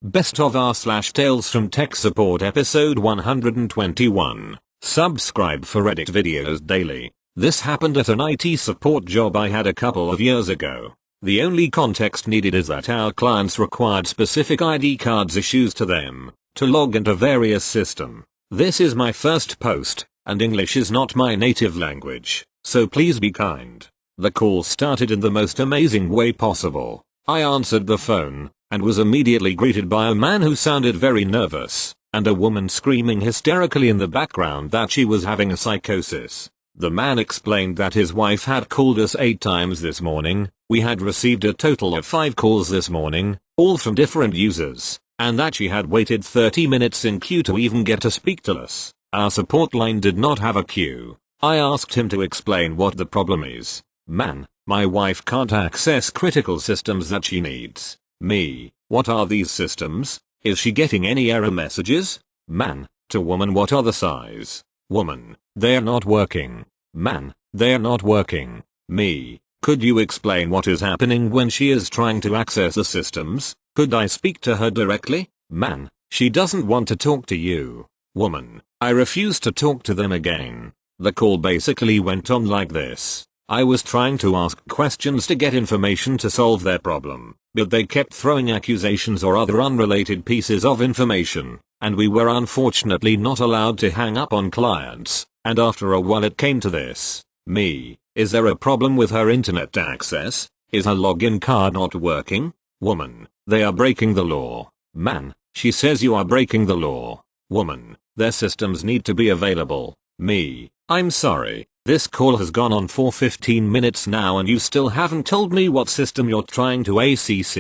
Best of r/ Tales from Tech Support episode 121. Subscribe for Reddit videos daily. This happened at an IT support job I had a couple of years ago. The only context needed is that our clients required specific ID cards issued to them to log into various systems. This is my first post, and English is not my native language, so please be kind. The call started in the most amazing way possible. I answered the phone, and was immediately greeted by a man who sounded very nervous, and a woman screaming hysterically in the background that she was having a psychosis. The man explained that his wife had called us 8 times this morning. We had received a total of 5 calls this morning, all from different users, and that she had waited 30 minutes in queue to even get to speak to us. Our support line did not have a queue. I asked him to explain what the problem is. Man, my wife can't access critical systems that she needs. Me, what are these systems? Is she getting any error messages? Man, to woman, what are the size? Woman, they're not working. Man, they're not working. Me, could you explain what is happening when she is trying to access the systems? Could I speak to her directly? Man, she doesn't want to talk to you. Woman, I refuse to talk to them again. The call basically went on like this. I was trying to ask questions to get information to solve their problem, but they kept throwing accusations or other unrelated pieces of information, and we were unfortunately not allowed to hang up on clients, and after a while it came to this. Me, is there a problem with her internet access? Is her login card not working? Woman, they are breaking the law. Man, she says you are breaking the law. Woman, their systems need to be available. Me, I'm sorry. This call has gone on for 15 minutes now and you still haven't told me what system you're trying to access.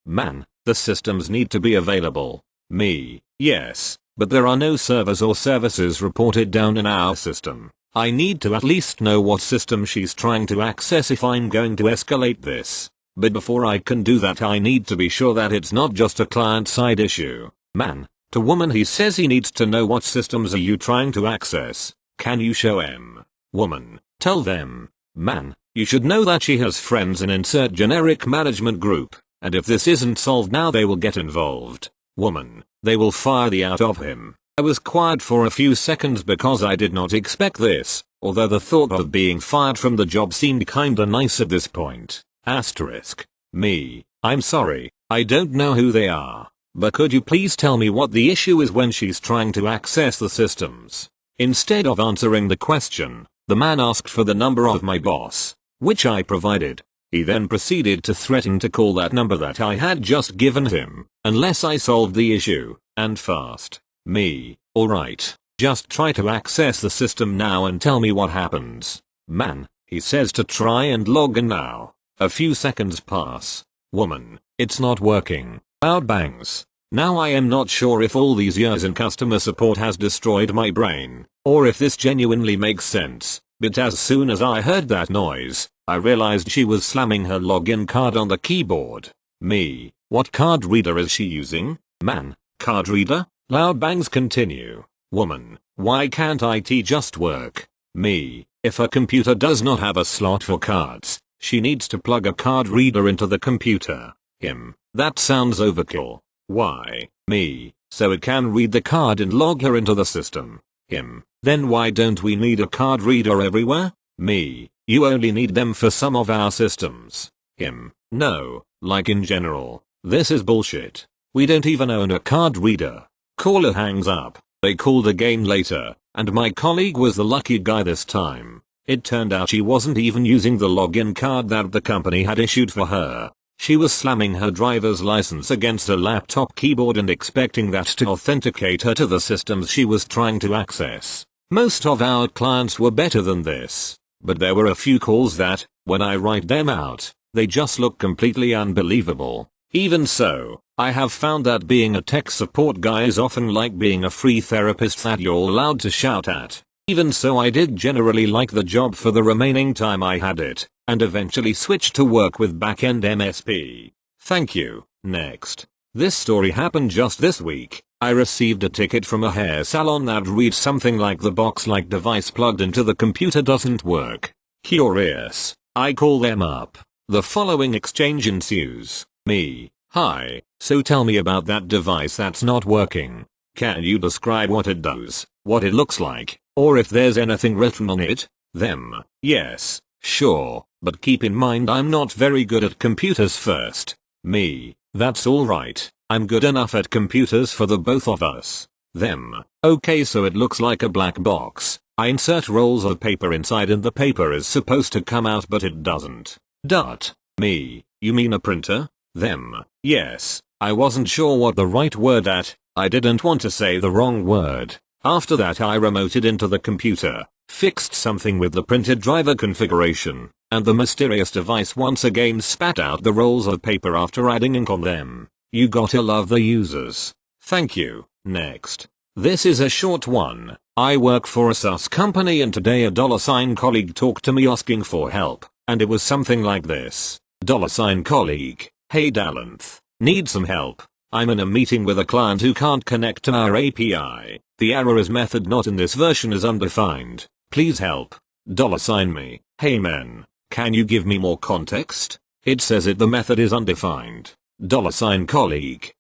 Man, the systems need to be available. Me, yes, but there are no servers or services reported down in our system. I need to at least know what system she's trying to access if I'm going to escalate this. But before I can do that I need to be sure that it's not just a client-side issue. Man, to woman, he says he needs to know what systems are you trying to access. Can you show him? Woman, tell them. Man, you should know that she has friends in insert generic management group, and if this isn't solved now they will get involved. Woman, they will fire the out of him. I was quiet for a few seconds because I did not expect this, although the thought of being fired from the job seemed kinda nice at this point. Asterisk. Me, I'm sorry, I don't know who they are, but could you please tell me what the issue is when she's trying to access the systems? Instead of answering the question, the man asked for the number of my boss, which I provided. He then proceeded to threaten to call that number that I had just given him, unless I solved the issue, and fast. Me, alright, just try to access the system now and tell me what happens. Man, he says to try and log in now. A few seconds pass. Woman, it's not working. Loud bangs. Now I am not sure if all these years in customer support has destroyed my brain, or if this genuinely makes sense, but as soon as I heard that noise, I realized she was slamming her login card on the keyboard. Me, what card reader is she using? Man, card reader? Loud bangs continue. Woman, why can't IT just work? Me, if her computer does not have a slot for cards, she needs to plug a card reader into the computer. Him, that sounds overkill. Why? Me, so it can read the card and log her into the system. Him, then why don't we need a card reader everywhere? Me, you only need them for some of our systems. Him, no, like in general. This is bullshit. We don't even own a card reader. Caller hangs up. They called again later, and my colleague was the lucky guy this time. It turned out she wasn't even using the login card that the company had issued for her. She was slamming her driver's license against a laptop keyboard and expecting that to authenticate her to the systems she was trying to access. Most of our clients were better than this, but there were a few calls that, when I write them out, they just look completely unbelievable. Even so, I have found that being a tech support guy is often like being a free therapist that you're allowed to shout at. Even so, I did generally like the job for the remaining time I had it, and eventually switched to work with backend MSP. Thank you. Next. This story happened just this week. I received a ticket from a hair salon that reads something like the box-like device plugged into the computer doesn't work. Curious. I call them up. The following exchange ensues. Me, hi, So tell me about that device that's not working. Can you describe what it does, what it looks like, or if there's anything written on it? Them. Yes, sure, but keep in mind I'm not very good at computers first. Me. That's alright, I'm good enough at computers for the both of us. Them. Okay, so it looks like a black box. I insert rolls of paper inside and the paper is supposed to come out but it doesn't. Me. You mean a printer? Them. Yes. I wasn't sure what the right word at. I didn't want to say the wrong word. After that I remoted into the computer, fixed something with the printed driver configuration, and the mysterious device once again spat out the rolls of paper after adding ink on them. You gotta love the users. Thank you. Next. This is a short one. I work for a SaaS company and today a $colleague talked to me asking for help, and it was something like this. $colleague. Hey Dalanth. Need some help. I'm in a meeting with a client who can't connect to our API. The error is method not in this version is undefined. Please help. $me. Hey man. Can you give me more context? It says the method is undefined. $colleague.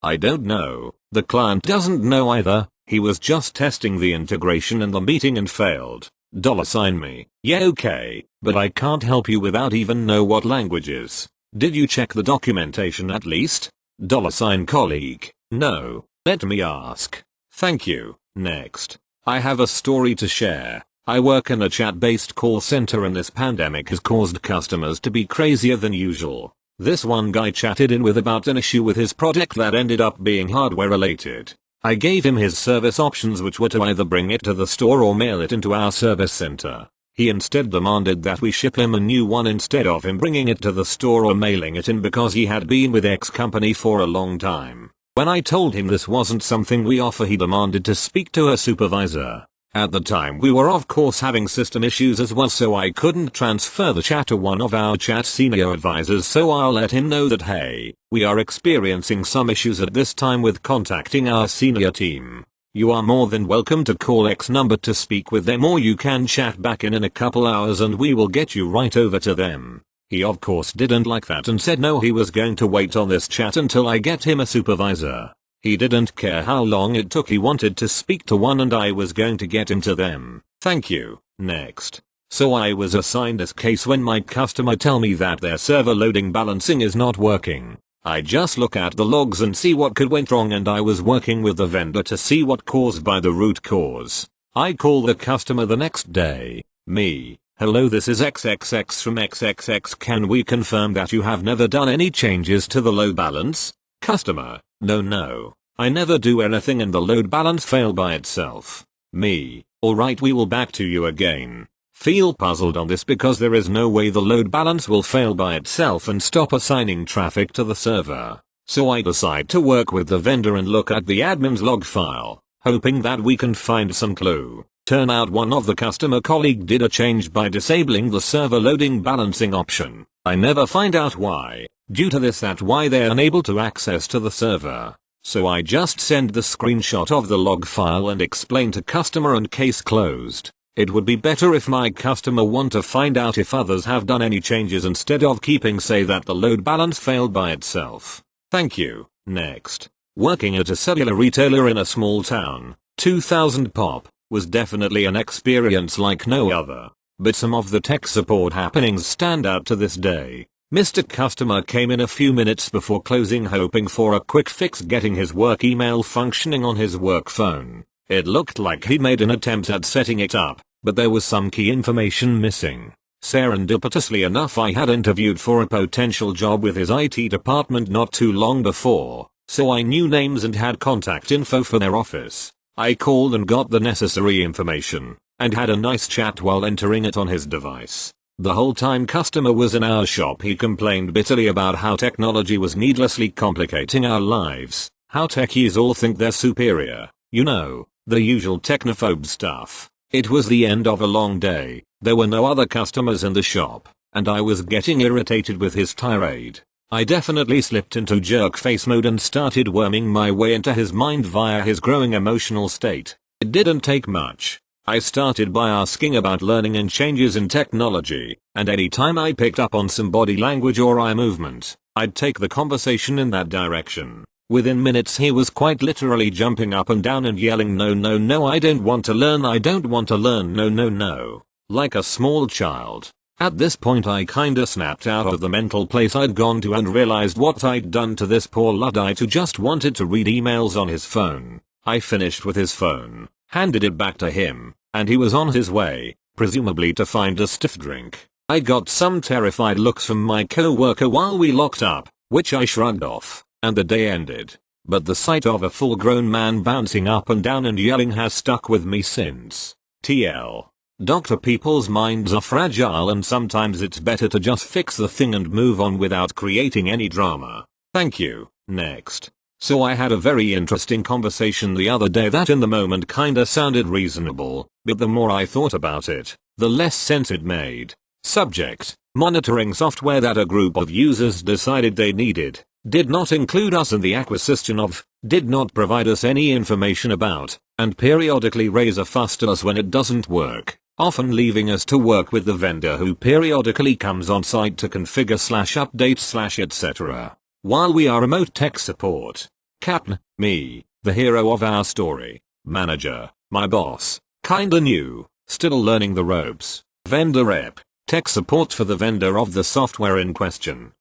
I don't know. The client doesn't know either. He was just testing the integration in the meeting and failed. $me. Yeah okay, but I can't help you without even know what languages. Did you check the documentation at least? $colleague. No. Let me ask. Thank you. Next. I have a story to share. I work in a chat-based call center and this pandemic has caused customers to be crazier than usual. This one guy chatted in with about an issue with his product that ended up being hardware related. I gave him his service options which were to either bring it to the store or mail it into our service center. He instead demanded that we ship him a new one instead of him bringing it to the store or mailing it in because he had been with X company for a long time. When I told him this wasn't something we offer he demanded to speak to a supervisor. At the time we were of course having system issues as well so I couldn't transfer the chat to one of our chat senior advisors so I'll let him know that hey, we are experiencing some issues at this time with contacting our senior team. You are more than welcome to call X number to speak with them or you can chat back in a couple hours and we will get you right over to them. He of course didn't like that and said no he was going to wait on this chat until I get him a supervisor. He didn't care how long it took he wanted to speak to one and I was going to get him to them. Thank you. Next. So I was assigned this case when my customer tell me that their server loading balancing is not working. I just look at the logs and see what could went wrong and I was working with the vendor to see what caused by the root cause. I call the customer the next day. Me. Hello this is XXX from XXX can we confirm that you have never done any changes to the load balance? Customer. No. I never do anything and the load balance failed by itself. Me. Alright we will back to you again. Feel puzzled on this because there is no way the load balance will fail by itself and stop assigning traffic to the server. So I decide to work with the vendor and look at the admin's log file, hoping that we can find some clue. Turn out one of the customer colleague did a change by disabling the server loading balancing option. I never find out why. Due to this that's why they're unable to access to the server. So I just send the screenshot of the log file and explain to customer and case closed. It would be better if my customer want to find out if others have done any changes instead of keeping say that the load balance failed by itself. Thank you. Next. Working at a cellular retailer in a small town, 2000 pop, was definitely an experience like no other. But some of the tech support happenings stand out to this day. Mr. Customer came in a few minutes before closing hoping for a quick fix getting his work email functioning on his work phone. It looked like he made an attempt at setting it up, but there was some key information missing. Serendipitously enough I had interviewed for a potential job with his IT department not too long before, so I knew names and had contact info for their office. I called and got the necessary information, and had a nice chat while entering it on his device. The whole time customer was in our shop he complained bitterly about how technology was needlessly complicating our lives, how techies all think they're superior, you know, the usual technophobe stuff. It was the end of a long day, there were no other customers in the shop, and I was getting irritated with his tirade. I definitely slipped into jerk face mode and started worming my way into his mind via his growing emotional state. It didn't take much. I started by asking about learning and changes in technology, and anytime I picked up on some body language or eye movement, I'd take the conversation in that direction. Within minutes he was quite literally jumping up and down and yelling, "No, no, no, I don't want to learn, I don't want to learn, no, no, no," like a small child. At this point I kinda snapped out of the mental place I'd gone to and realized what I'd done to this poor Luddite who just wanted to read emails on his phone. I finished with his phone, handed it back to him, and he was on his way, presumably to find a stiff drink. I got some terrified looks from my co-worker while we locked up, which I shrugged off, and the day ended. But the sight of a full-grown man bouncing up and down and yelling has stuck with me since. TL. Doctor, people's minds are fragile and sometimes it's better to just fix the thing and move on without creating any drama. Thank you. Next. So I had a very interesting conversation the other day that in the moment kinda sounded reasonable, but the more I thought about it, the less sense it made. Subject: monitoring software that a group of users decided they needed, did not include us in the acquisition of, did not provide us any information about, and periodically raise a fuss to us when it doesn't work, often leaving us to work with the vendor who periodically comes on site to configure/update/ etc. While we are remote tech support, Captain, me, the hero of our story, manager, my boss, kinda new, still learning the ropes, vendor rep, tech support for the vendor of the software in question,